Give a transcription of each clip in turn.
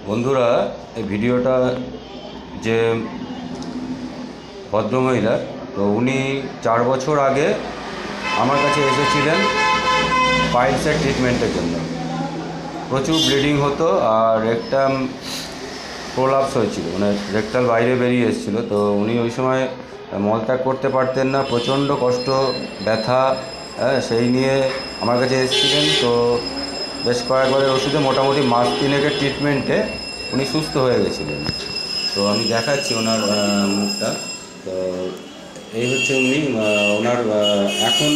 বন্ধুরা, এই ভিডিওটা যে ভদ্রমহিলা, তো উনি 4 বছর আগে আমার কাছে এসেছিলেন পাইলসের ট্রিটমেন্টের জন্য। প্রচুর ব্লিডিং হতো আর রেকটাম প্রোলাপস হয়েছিল, মানে রেকটাল বাইরে বেরিয়ে এসেছিলো। তো উনি ওই সময় মলত্যাগ করতে পারতেন না, প্রচণ্ড কষ্ট, ব্যথা, সেই নিয়ে আমার কাছে এসেছিলেন। তো বেশ কয়েকবারের ওষুধে মোটামুটি মাস 3 ট্রিটমেন্টে উনি সুস্থ হয়ে গেছিলেন। তো আমি দেখাচ্ছি ওনার মুখটা। তো এই হচ্ছে উনি, ওনার এখন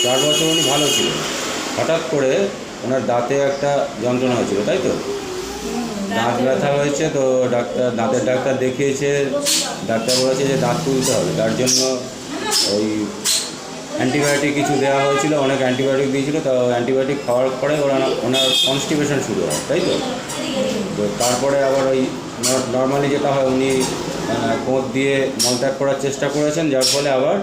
4 বছর উনি ভালো ছিলেন। হঠাৎ করে ওনার দাঁতে একটা যন্ত্রণা হয়েছিল, তাই তো? দাঁত ব্যথা হয়েছে, তো দাঁতের ডাক্তার দেখিয়েছে। ডাক্তার বলেছে যে দাঁত তুলতে হবে, তার জন্য ওই অ্যান্টিবায়োটিক কিছু দেওয়া হয়েছিল, অনেক অ্যান্টিবায়োটিক দিয়েছিল। তো অ্যান্টিবায়োটিক খাওয়ার পরে ওনার কনস্টিপেশন শুরু হয়, তাই তো? তো তারপরে আবার ওই নর্মালি যেটা হয়, উনি কোঁত দিয়ে মলত্যাগ করার চেষ্টা করেছেন, যার ফলে আবার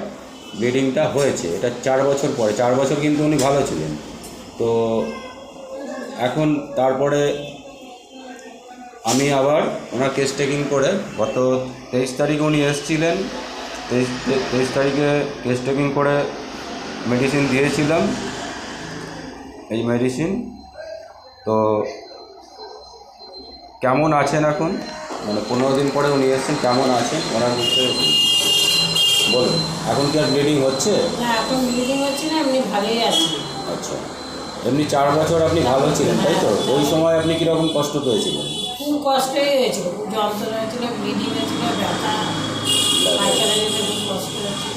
ব্লিডিংটা হয়েছে। এটা 4 বছর পরে। 4 বছর কিন্তু উনি ভালো ছিলেন। তো এখন তারপরে আমি আবার ওনার কেস টেকিং করে গত 23 তারিখে উনি এসেছিলেন। 23 তারিখে কেস টেকিং করে মেডিসিন দিয়েছিলাম, এই মেডিসিন। তো কেমন আছেন এখন, মানে 15 দিন পরে উনি এসেছেন, কেমন আছেন ওনার মুখে বলুন। এখন কি আর ব্লিডিং হচ্ছে? না, এখন ব্লিডিং হচ্ছে না, এমনি ভালোই আছি। আচ্ছা, এমনি 4 বছর আপনি ভালো ছিলেন, তাই তো? ওই সময় আপনি কীরকম কষ্ট পেয়েছিলেন? খুব কষ্টই হয়েছিল, খুব যন্ত্রণা হয়েছিল, ব্লিডিং হয়েছিল, ব্যথা, পায়খানা যেতে খুব কষ্ট হয়েছিল।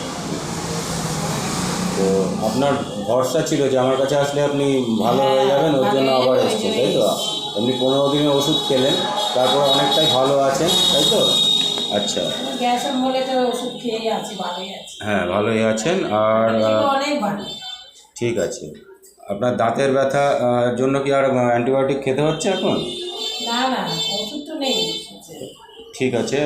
তো আপনার ভরসা ছিল যে আমার কাছে আসলে আপনি ভালো হয়ে যাবেন, ওর জন্য আবার এসছেন, তাই তো? এমনি 15 দিনের ওষুধ খেলেন, তারপর অনেকটাই ভালো আছেন, তাই তো? আচ্ছা, গ্যাসের বলে তো ওষুধ খেয়েই আছি, ভালোই আছি। হ্যাঁ, ভালোই আছেন। আর অনেক ভালো। ঠিক আছে। আপনার দাঁতের ব্যথা জন্য কি আর অ্যান্টিবায়োটিক খেতে হচ্ছে এখন? না না, ওষুধ তো নেই। ঠিক আছে,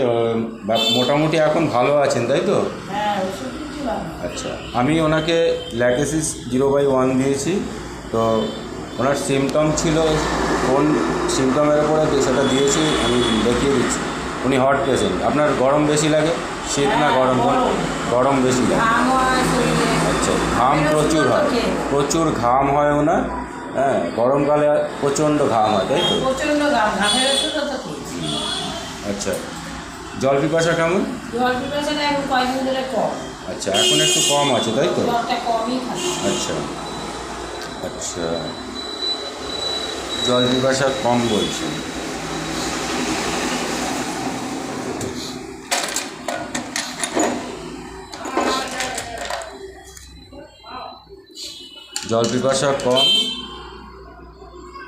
মোটামুটি এখন ভালো আছেন, তাই তো? হ্যাঁ, ওষুধ কিছু ভালো। আচ্ছা, আমি ওনাকে ল্যাকেসিস 0/1 দিয়েছি। তো ওনার সিমটম ছিল, কোন সিমটমের ওপরে সেটা দিয়েছি আমি দেখিয়ে দিচ্ছি। উনি হট পেশেন্ট। আপনার গরম বেশি লাগে, শীত না গরম? গরম বেশি লাগে। আচ্ছা, ঘাম প্রচুর হয়, প্রচুর ঘাম হয় ওনার। হ্যাঁ, গরমকালে প্রচণ্ড ঘাম হয়, তাই তো? প্রচণ্ড ঘাম, ঘামের ওষুধও তো খেয়েছি। আচ্ছা, জল পিপাসা কেমন? জল পিপাসাটা এখন কয়েকদিন ধরে কম। আচ্ছা, এখন একটু কম আছে, তাই তো? জলটা কমই খাচ্ছি। আচ্ছা আচ্ছা, জল পিপাসা কম বলছে। জল পিপাসা কম।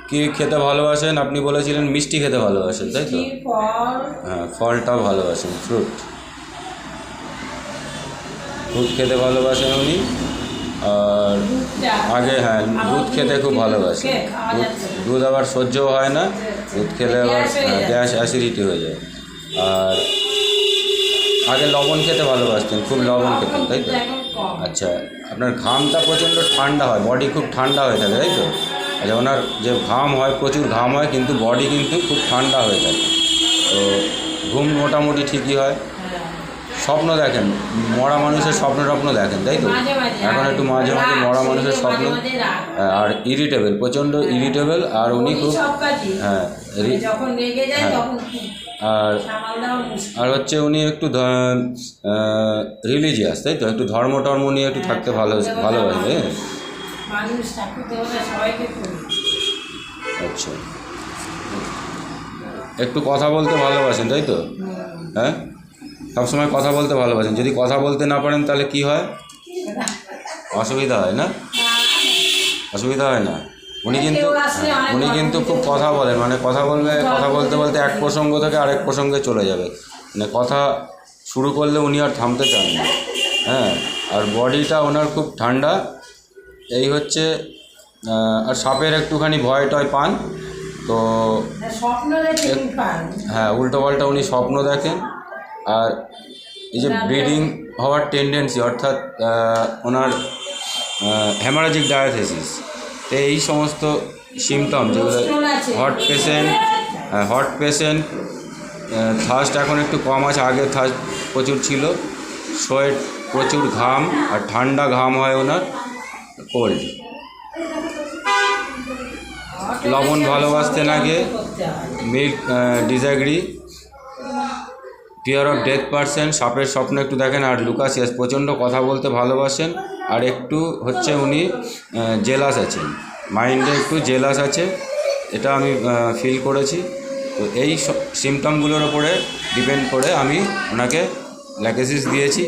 কি খেতে ভালোবাসেন? আপনি বলেছিলেন মিষ্টি খেতে ভালোবাসেন, তাই তো? হ্যাঁ, ফলটাও ভালোবাসেন, ফ্রুট খেতে ভালোবাসেন উনি। আর আগে, হ্যাঁ, দুধ খেতে খুব ভালোবাসেন। দুধ আবার সহ্যও হয় না, দুধ খেলে আবার গ্যাস, অ্যাসিডিটি হয়ে যায়। আর আগে লবণ খেতে ভালোবাসতেন, খুব লবণ খেতেন, তাই তো? আচ্ছা, আপনার ঘামটা প্রচণ্ড ঠান্ডা হয়, বডি খুব ঠান্ডা হয়ে থাকে, তাই তো? আচ্ছা, ওনার যে ঘাম হয়, প্রচুর ঘাম হয়, কিন্তু বডি কিন্তু খুব ঠান্ডা হয়ে থাকে। তো ঘুম মোটামুটি ঠিকই হয়। স্বপ্ন দেখেন, মরা মানুষের স্বপ্ন দেখেন, তাই তো? এখন একটু মাঝে মাঝে মরা মানুষের স্বপ্ন। আর ইরিটেবল, প্রচণ্ড ইরিটেবল। আর উনি খুব, হ্যাঁ, আর হচ্ছে উনি একটু রিলিজিয়াস, তাই তো? একটু ধর্ম নিয়ে একটু থাকতে ভালোবাসে। আচ্ছা, একটু কথা বলতে ভালোবাসেন, তাই তো? হ্যাঁ, সবসময় কথা বলতে ভালোবাসেন। যদি কথা বলতে না পারেন তাহলে কি হয়? অসুবিধা হয় না? অসুবিধা হয় না? উনি কিন্তু খুব কথা বলেন, মানে কথা বলতে বলতে এক প্রসঙ্গ থেকে আরেক প্রসঙ্গে চলে যাবে। মানে কথা শুরু করলে উনি আর থামতে চান না। হ্যাঁ, আর বডিটা ওনার খুব ঠান্ডা, এই হচ্ছে। আর সাপের একটুখানি ভয় টয় পান, তো হ্যাঁ, উল্টোপাল্টা উনি স্বপ্ন দেখেন। আর এই যে ব্লিডিং হওয়ার টেন্ডেন্সি, অর্থাৎ ওনার হেমারেজিক ডায়াথেসিস, তো এই সমস্ত সিমটম যেগুলো hot patient, hot patient, thirst এখন একটু কম আছে, আগে থার্স্ট প্রচুর ছিল, সোয়েট প্রচুর ঘাম আর ঠান্ডা ঘাম হয় ওনার, কোল্ড। লবণ ভালোবাসতেন আগে, milk disagree, fear of death person, সাপের স্বপ্ন একটু দেখেন, আর লুকাসিয়াস প্রচণ্ড কথা বলতে ভালোবাসেন, আর একটু হচ্ছে উনি জেলাস আছেন, মাইন্ডে একটু জেলাস আছে, এটা আমি ফিল করেছি। তো এই সিমটমগুলোর ওপরে ডিপেন্ড করে আমি ওনাকে ল্যাকেসিস দিয়েছি।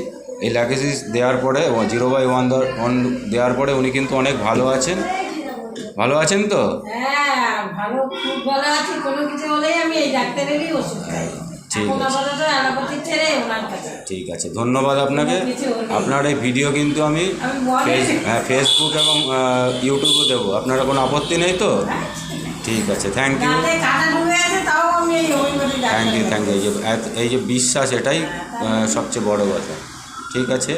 এই ল্যাকেসিস দেওয়ার পরে 0/1 দেওয়ার পরে উনি কিন্তু অনেক ভালো আছেন। ভালো আছেন তো? হ্যাঁ, ভালো, খুব ভালো আছি। কোনো কিছু হলেই আমি এই ডাক্তারেরই ওষুধ খাই। ঠিক এখন আছে, আপাতত অ্যালোপ্যাথি ছেড়ে ওনার কাছে। ঠিক আছে, ধন্যবাদ আপনাকে। আপনার এই ভিডিও কিন্তু আমি ফেসবুক এবং ইউটিউবে দেবো, আপনারা কোনো আপত্তি নেই তো? ঠিক আছে, থ্যাংক ইউ, দাঁতে কাটা ঢুকে আছে, তাও আমি এই homeopathy thank you, doctor. Thank you. এই যে বিশ্বাস, এটাই সবচেয়ে বড় কথা। ঠিক আছে।